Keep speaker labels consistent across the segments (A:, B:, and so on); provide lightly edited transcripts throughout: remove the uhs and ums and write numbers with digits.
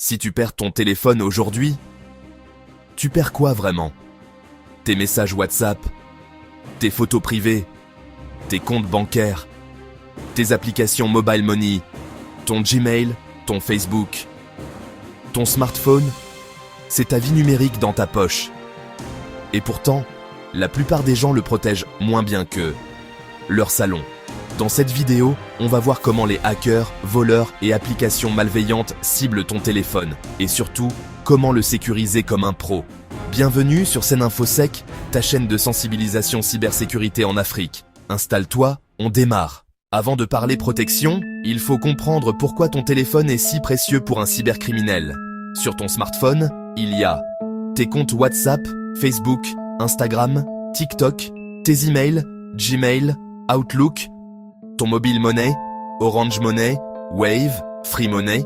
A: Si tu perds ton téléphone aujourd'hui, tu perds quoi vraiment? Tes messages WhatsApp, tes photos privées, tes comptes bancaires, tes applications mobile money, ton Gmail, ton Facebook, ton smartphone, c'est ta vie numérique dans ta poche. Et pourtant, la plupart des gens le protègent moins bien que leur salon. Dans cette vidéo, on va voir comment les hackers, voleurs et applications malveillantes ciblent ton téléphone et surtout, comment le sécuriser comme un pro. Bienvenue sur SeneInfoSec, ta chaîne de sensibilisation cybersécurité en Afrique. Installe-toi, on démarre. Avant de parler protection, il faut comprendre pourquoi ton téléphone est si précieux pour un cybercriminel. Sur ton smartphone, il y a tes comptes WhatsApp, Facebook, Instagram, TikTok, tes emails, Gmail, Outlook, ton mobile money, Orange Money, Wave, Free Money,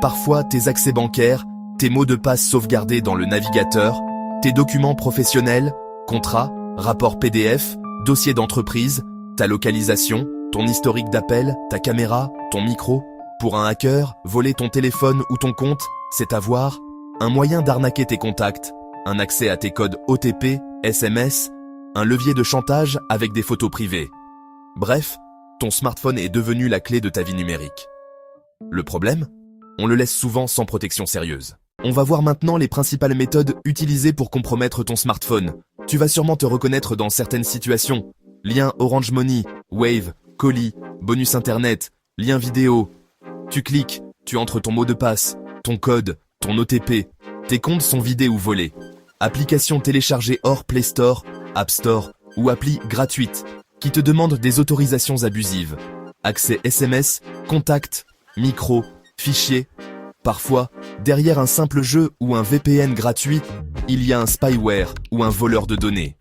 A: parfois tes accès bancaires, tes mots de passe sauvegardés dans le navigateur, tes documents professionnels, contrats, rapports PDF, dossiers d'entreprise, ta localisation, ton historique d'appel, ta caméra, ton micro. Pour un hacker, voler ton téléphone ou ton compte, c'est avoir un moyen d'arnaquer tes contacts, un accès à tes codes OTP, SMS, un levier de chantage avec des photos privées. Bref, ton smartphone est devenu la clé de ta vie numérique. Le problème? On le laisse souvent sans protection sérieuse. On va voir maintenant les principales méthodes utilisées pour compromettre ton smartphone. Tu vas sûrement te reconnaître dans certaines situations. Lien Orange Money, Wave, colis, bonus internet, lien vidéo. Tu cliques, tu entres ton mot de passe, ton code, ton OTP. Tes comptes sont vidés ou volés. Application téléchargée hors Play Store, App Store ou appli gratuite qui te demandent des autorisations abusives. Accès SMS, contacts, micro, fichiers. Parfois, derrière un simple jeu ou un VPN gratuit, il y a un spyware ou un voleur de données.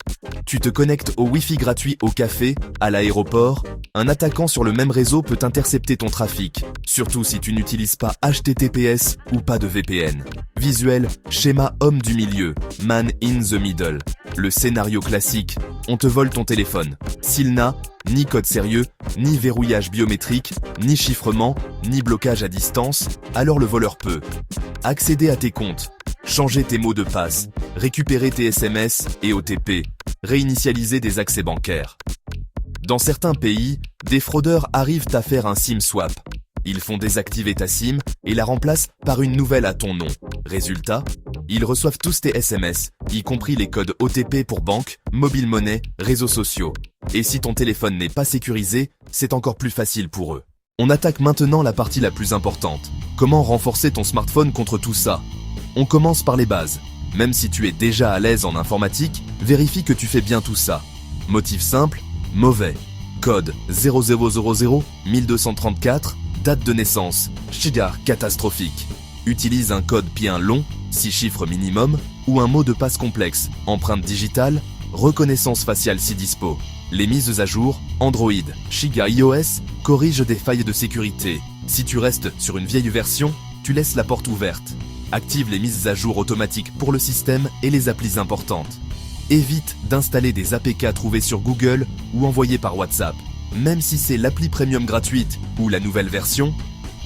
A: Tu te connectes au Wi-Fi gratuit au café, à l'aéroport. Un attaquant sur le même réseau peut intercepter ton trafic, surtout si tu n'utilises pas HTTPS ou pas de VPN. Visuel, schéma homme du milieu, man in the middle. Le scénario classique, on te vole ton téléphone. S'il n'a ni code sérieux, ni verrouillage biométrique, ni chiffrement, ni blocage à distance, alors le voleur peut accéder à tes comptes, changer tes mots de passe, récupérer tes SMS et OTP, réinitialiser des accès bancaires. Dans certains pays, des fraudeurs arrivent à faire un SIM swap. Ils font désactiver ta SIM et la remplacent par une nouvelle à ton nom. Résultat, ils reçoivent tous tes SMS, y compris les codes OTP pour banque, mobile money, réseaux sociaux. Et si ton téléphone n'est pas sécurisé, c'est encore plus facile pour eux. On attaque maintenant la partie la plus importante. Comment renforcer ton smartphone contre tout ça? On commence par les bases. Même si tu es déjà à l'aise en informatique, vérifie que tu fais bien tout ça. Motif simple, mauvais. Code 0000 1234, date de naissance, chigar catastrophique. Utilise un code PIN long, 6 chiffres minimum, ou un mot de passe complexe, empreinte digitale, reconnaissance faciale si dispo. Les mises à jour, Android, Shiga iOS, corrigent des failles de sécurité. Si tu restes sur une vieille version, tu laisses la porte ouverte. Active les mises à jour automatiques pour le système et les applis importantes. Évite d'installer des APK trouvés sur Google ou envoyés par WhatsApp. Même si c'est l'appli premium gratuite ou la nouvelle version,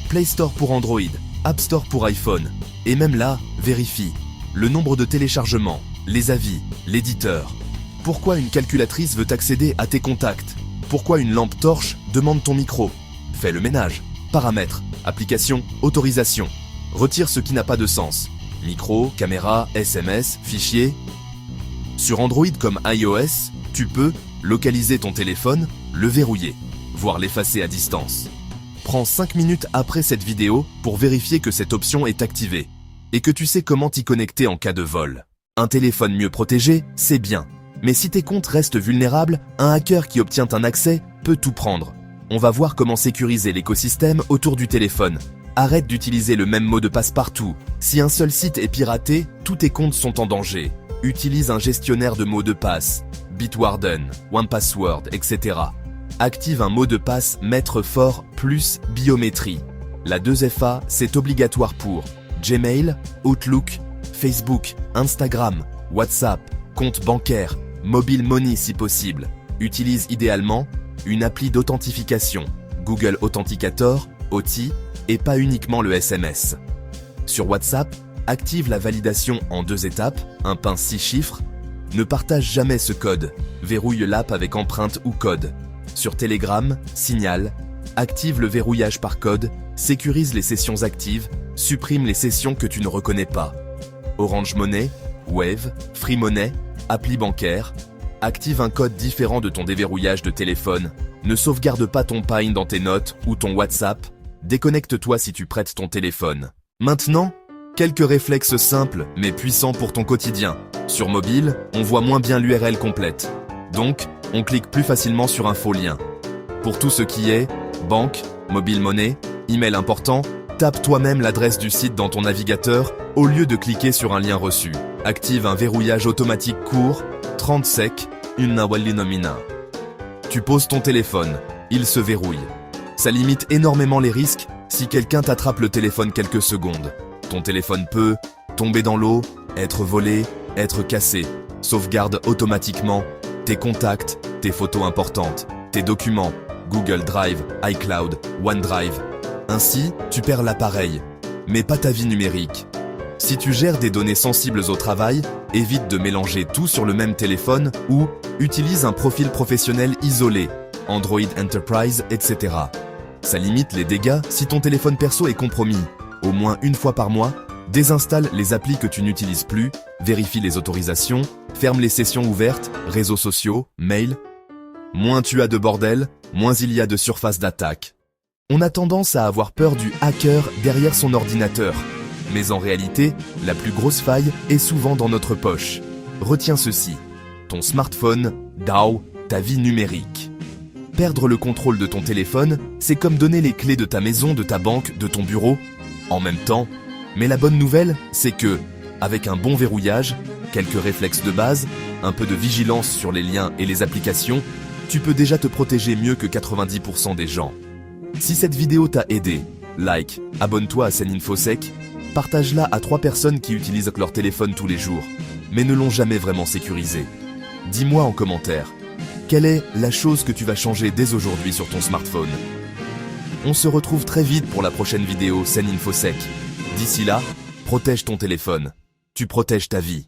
A: Play Store pour Android, App Store pour iPhone. Et même là, vérifie le nombre de téléchargements, les avis, l'éditeur. Pourquoi une calculatrice veut accéder à tes contacts? Pourquoi une lampe torche demande ton micro? Fais le ménage. Paramètres, application, autorisation. Retire ce qui n'a pas de sens. Micro, caméra, SMS, fichier. Sur Android comme iOS, tu peux localiser ton téléphone, le verrouiller, voire l'effacer à distance. Prends 5 minutes après cette vidéo pour vérifier que cette option est activée et que tu sais comment t'y connecter en cas de vol. Un téléphone mieux protégé, c'est bien. Mais si tes comptes restent vulnérables, un hacker qui obtient un accès peut tout prendre. On va voir comment sécuriser l'écosystème autour du téléphone. Arrête d'utiliser le même mot de passe partout. Si un seul site est piraté, tous tes comptes sont en danger. Utilise un gestionnaire de mots de passe, Bitwarden, OnePassword, etc. Active un mot de passe maître fort plus biométrie. La 2FA, c'est obligatoire pour Gmail, Outlook, Facebook, Instagram, WhatsApp, compte bancaire, mobile money si possible. Utilise idéalement une appli d'authentification, Google Authenticator, OTI, et pas uniquement le SMS. Sur WhatsApp, active la validation en 2 étapes, un PIN 6 chiffres. Ne partage jamais ce code, verrouille l'app avec empreinte ou code. Sur Telegram, Signal, active le verrouillage par code, sécurise les sessions actives, supprime les sessions que tu ne reconnais pas. Orange Money, Wave, Free Money, appli bancaire, active un code différent de ton déverrouillage de téléphone, ne sauvegarde pas ton PIN dans tes notes ou ton WhatsApp, déconnecte-toi si tu prêtes ton téléphone. Maintenant, quelques réflexes simples mais puissants pour ton quotidien. Sur mobile, on voit moins bien l'URL complète. Donc, on clique plus facilement sur un faux lien. Pour tout ce qui est banque, mobile money, email important, tape toi-même l'adresse du site dans ton navigateur au lieu de cliquer sur un lien reçu. Active un verrouillage automatique court, 30 secs, une nawali nomina. Tu poses ton téléphone, il se verrouille. Ça limite énormément les risques si quelqu'un t'attrape le téléphone quelques secondes. Ton téléphone peut tomber dans l'eau, être volé, être cassé. Sauvegarde automatiquement tes contacts, tes photos importantes, tes documents, Google Drive, iCloud, OneDrive. Ainsi, tu perds l'appareil, mais pas ta vie numérique. Si tu gères des données sensibles au travail, évite de mélanger tout sur le même téléphone ou utilise un profil professionnel isolé, Android Enterprise, etc. Ça limite les dégâts si ton téléphone perso est compromis. Au moins une fois par mois, désinstalle les applis que tu n'utilises plus, vérifie les autorisations, ferme les sessions ouvertes, réseaux sociaux, mail. Moins tu as de bordel, moins il y a de surface d'attaque. On a tendance à avoir peur du hacker derrière son ordinateur. Mais en réalité, la plus grosse faille est souvent dans notre poche. Retiens ceci. Ton smartphone, DAO, ta vie numérique. Perdre le contrôle de ton téléphone, c'est comme donner les clés de ta maison, de ta banque, de ton bureau, en même temps. Mais la bonne nouvelle, c'est que, avec un bon verrouillage, quelques réflexes de base, un peu de vigilance sur les liens et les applications, tu peux déjà te protéger mieux que 90% des gens. Si cette vidéo t'a aidé, like, abonne-toi à SeneInfoSec, partage-la à 3 personnes qui utilisent leur téléphone tous les jours, mais ne l'ont jamais vraiment sécurisé. Dis-moi en commentaire, quelle est la chose que tu vas changer dès aujourd'hui sur ton smartphone? On se retrouve très vite pour la prochaine vidéo SeneInfoSec. D'ici là, protège ton téléphone. Tu protèges ta vie.